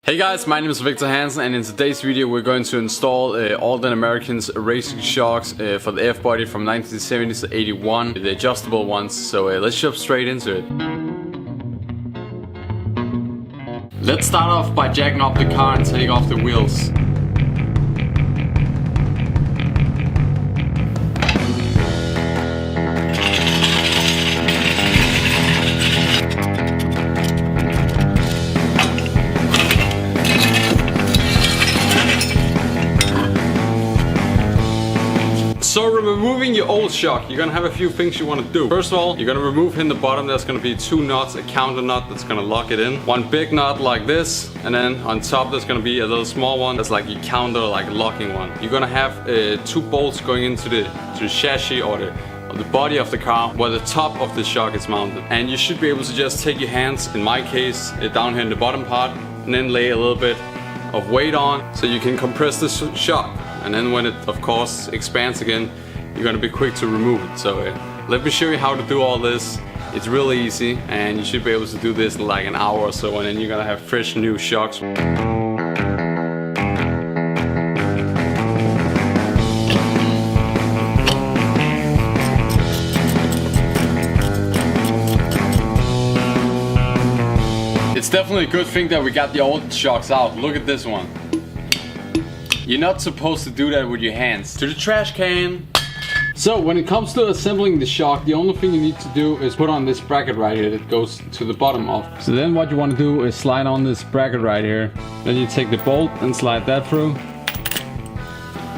Hey guys, my name is Viktor Hansen, and in today's video we're going to install Aldan American's racing shocks for the F-body from 1970 to 81, the adjustable ones. So let's jump straight into it. Let's start off by jacking up the car and take off the wheels. So removing your old shock, you're gonna have a few things you want to do. First of all, you're gonna remove in the bottom. There's gonna be two nuts, a counter nut that's gonna lock it in. One big nut like this, and then on top there's gonna be a little small one that's like a counter, like locking one. You're gonna have two bolts going into the chassis or the body of the car where the top of the shock is mounted. And you should be able to just take your hands, in my case, down here in the bottom part, and then lay a little bit of weight on so you can compress the shock. And then when it of course expands again, you're gonna be quick to remove it. So let me show you how to do all this. It's really easy, and you should be able to do this in like an hour or so, and then you're gonna have fresh new shocks. It's definitely a good thing that we got the old shocks out. Look at this one. You're not supposed to do that with your hands. To the trash can. So when it comes to assembling the shock, the only thing you need to do is put on this bracket right here that goes to the bottom of. So then what you want to do is slide on this bracket right here. Then you take the bolt and slide that through.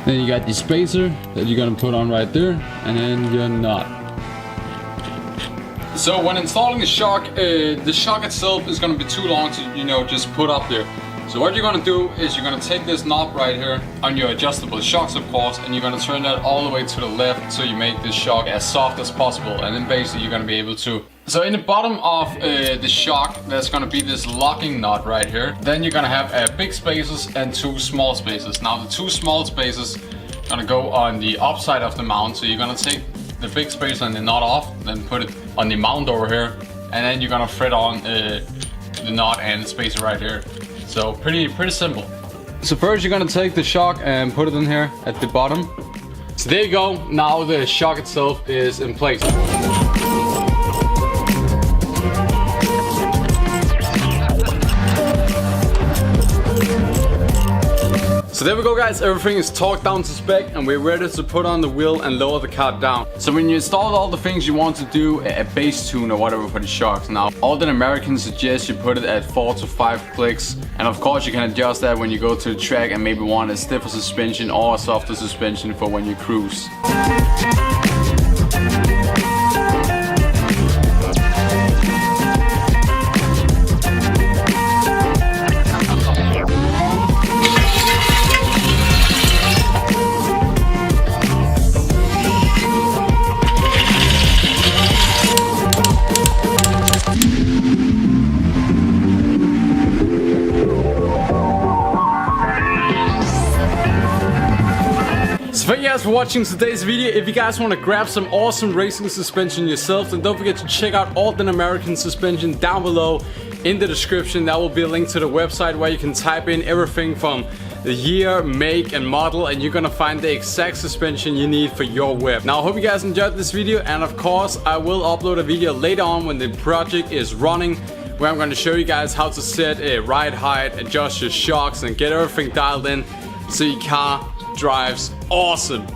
Then you got your spacer that you're gonna put on right there, and then your nut. So when installing the shock itself is gonna be too long to just put up there. So what you're gonna do is you're gonna take this knob right here on your adjustable shocks, of course, and you're gonna turn that all the way to the left so you make this shock as soft as possible, and then basically you're gonna be able to. So in the bottom of the shock, there's gonna be this locking nut right here. Then you're gonna have big spaces and two small spaces. Now the two small spaces are gonna go on the upside of the mount. So you're gonna take the big spacer and the nut off, then put it on the mount over here, and then you're gonna thread on the nut and the spacer right here. So pretty simple. So first you're gonna take the shock and put it in here at the bottom. So there you go. Now the shock itself is in place. So there we go guys, everything is torqued down to spec and we're ready to put on the wheel and lower the car down. So when you install all the things you want to do, a base tune or whatever for the shocks. Now Aldan American suggests you put it at 4 to 5 clicks, and of course you can adjust that when you go to the track and maybe want a stiffer suspension or a softer suspension for when you cruise. Thank you guys for watching today's video. If you guys want to grab some awesome racing suspension yourself, then don't forget to check out Aldan American suspension down below in the description. That will be a link to the website where you can type in everything from the year, make and model, and you're gonna find the exact suspension you need for your whip. Now I hope you guys enjoyed this video, and of course I will upload a video later on when the project is running, where I'm going to show you guys how to set a ride height, adjust your shocks, and get everything dialed in so your car drives awesome.